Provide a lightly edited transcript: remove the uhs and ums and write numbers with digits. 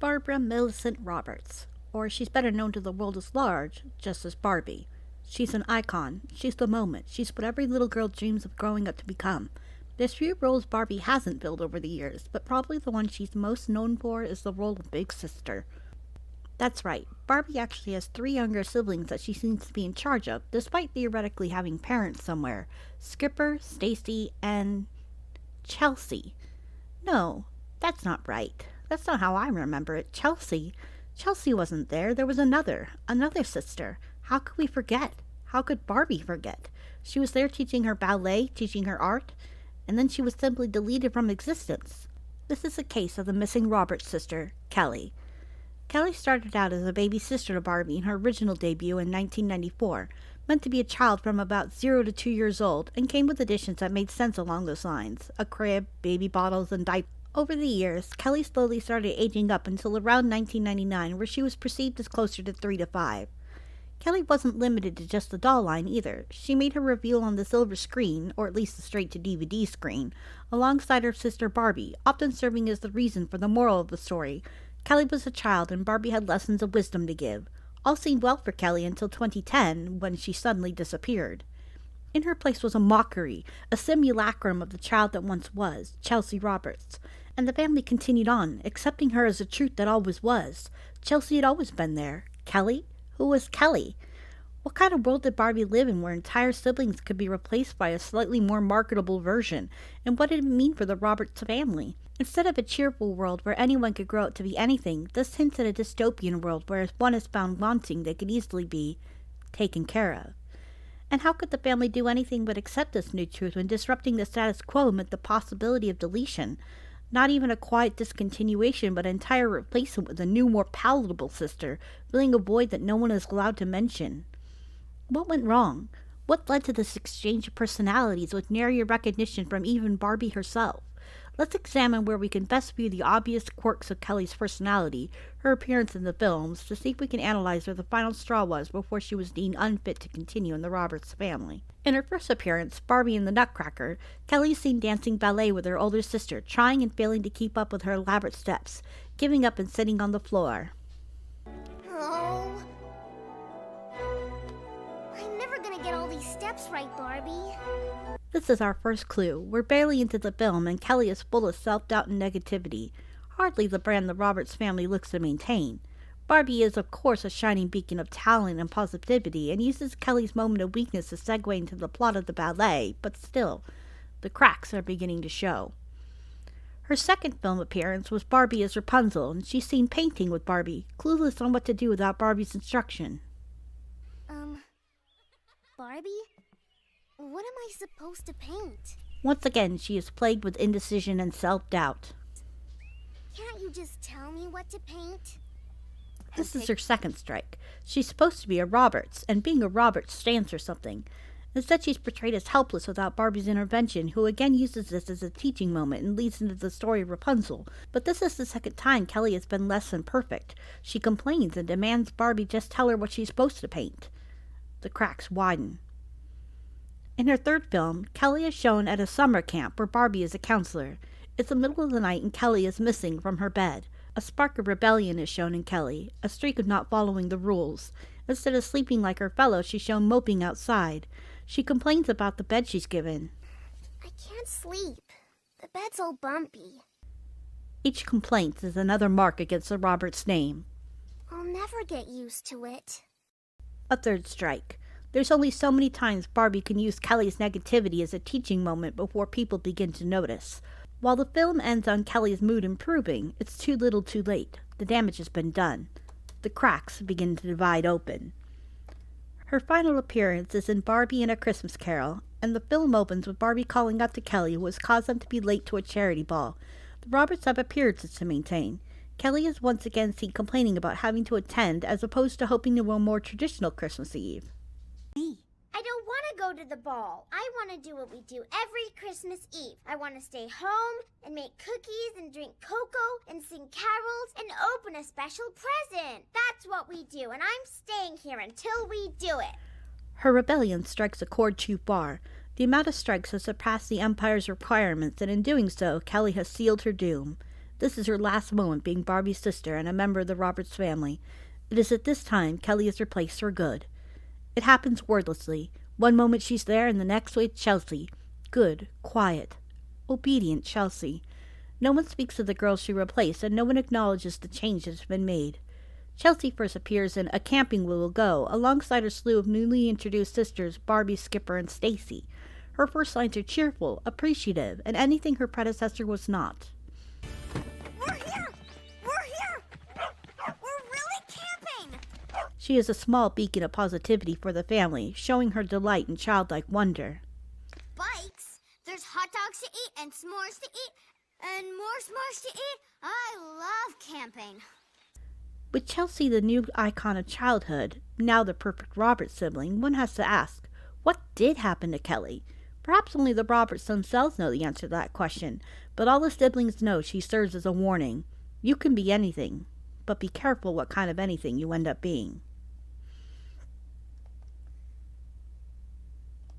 Barbara Millicent Roberts, or she's better known to the world as large, just as Barbie. She's an icon. She's the moment. She's what every little girl dreams of growing up to become. There's few roles Barbie hasn't filled over the years, but probably the one she's most known for is the role of Big Sister. That's right, Barbie actually has 3 younger siblings that she seems to be in charge of, despite theoretically having parents somewhere. Skipper, Stacy, and Chelsea. No, that's not right. That's not how I remember it. Chelsea wasn't there. There was another sister. How could we forget? How could Barbie forget? She was there teaching her ballet, teaching her art, and then she was simply deleted from existence. This is a case of the missing Roberts sister, Kelly. Kelly started out as a baby sister to Barbie in her original debut in 1994, meant to be a child from about 0 to 2 years old, and came with additions that made sense along those lines: a crib, baby bottles, and diapers. Over the years, Kelly slowly started aging up until around 1999, where she was perceived as closer to 3 to 5. Kelly wasn't limited to just the doll line either. She made her reveal on the silver screen, or at least the straight-to-DVD screen, alongside her sister Barbie, often serving as the reason for the moral of the story. Kelly was a child and Barbie had lessons of wisdom to give. All seemed well for Kelly until 2010, when she suddenly disappeared. In her place was a mockery, a simulacrum of the child that once was, Chelsea Roberts. And the family continued on, accepting her as a truth that always was. Chelsea had always been there. Kelly? Who was Kelly? What kind of world did Barbie live in where entire siblings could be replaced by a slightly more marketable version? And what did it mean for the Roberts family? Instead of a cheerful world where anyone could grow up to be anything, this hints at a dystopian world where if one is found wanting, they could easily be taken care of. And how could the family do anything but accept this new truth when disrupting the status quo meant the possibility of deletion? Not even a quiet discontinuation, but an entire replacement with a new, more palatable sister, filling a void that no one is allowed to mention. What went wrong? What led to this exchange of personalities with nary recognition from even Barbie herself? Let's examine where we can best view the obvious quirks of Kelly's personality, her appearance in the films, to see if we can analyze where the final straw was before she was deemed unfit to continue in the Roberts family. In her first appearance, Barbie and the Nutcracker, Kelly is seen dancing ballet with her older sister, trying and failing to keep up with her elaborate steps, giving up and sitting on the floor. Oh. I'm never gonna get all these steps right, Barbie. This is our first clue. We're barely into the film and Kelly is full of self-doubt and negativity, hardly the brand the Roberts family looks to maintain. Barbie is, of course, a shining beacon of talent and positivity and uses Kelly's moment of weakness to segue into the plot of the ballet, but still, the cracks are beginning to show. Her second film appearance was Barbie as Rapunzel, and she's seen painting with Barbie, clueless on what to do without Barbie's instruction. Barbie? What am I supposed to paint? Once again, she is plagued with indecision and self-doubt. Can't you just tell me what to paint? This is her second strike. She's supposed to be a Roberts, and being a Roberts stands for something. Instead, she's portrayed as helpless without Barbie's intervention, who again uses this as a teaching moment and leads into the story of Rapunzel. But this is the second time Kelly has been less than perfect. She complains and demands Barbie just tell her what she's supposed to paint. The cracks widen. In her third film, Kelly is shown at a summer camp where Barbie is a counselor. It's the middle of the night and Kelly is missing from her bed. A spark of rebellion is shown in Kelly, a streak of not following the rules. Instead of sleeping like her fellows, she's shown moping outside. She complains about the bed she's given. I can't sleep. The bed's all bumpy. Each complaint is another mark against the Roberts name. I'll never get used to it. A third strike. There's only so many times Barbie can use Kelly's negativity as a teaching moment before people begin to notice. While the film ends on Kelly's mood improving, it's too little too late. The damage has been done. The cracks begin to divide open. Her final appearance is in Barbie and a Christmas Carol, and the film opens with Barbie calling out to Kelly, who has caused them to be late to a charity ball. The Roberts have appearances to maintain. Kelly is once again seen complaining about having to attend as opposed to hoping to a more traditional Christmas Eve. I don't want to go to the ball. I want to do what we do every Christmas Eve. I want to stay home and make cookies and drink cocoa and sing carols and open a special present. That's what we do, and I'm staying here until we do it. Her rebellion strikes a chord too far. The amount of strikes has surpassed the Empire's requirements, and in doing so, Kelly has sealed her doom. This is her last moment being Barbie's sister and a member of the Roberts family. It is at this time Kelly is replaced for good. It happens wordlessly. One moment she's there and the next with Chelsea. Good, quiet, obedient Chelsea. No one speaks of the girl she replaced, and no one acknowledges the change that has been made. Chelsea first appears in A Camping We Will Go, alongside her slew of newly introduced sisters Barbie, Skipper, and Stacy. Her first lines are cheerful, appreciative, and anything her predecessor was not. We're here! We're here! We're really camping! She is a small beacon of positivity for the family, showing her delight and childlike wonder. Bikes? There's hot dogs to eat and s'mores to eat and more s'mores to eat. I love camping. With Chelsea the new icon of childhood, now the perfect Roberts sibling, one has to ask, what did happen to Kelly? Perhaps only the Roberts themselves know the answer to that question, but all the siblings know she serves as a warning. You can be anything, but be careful what kind of anything you end up being.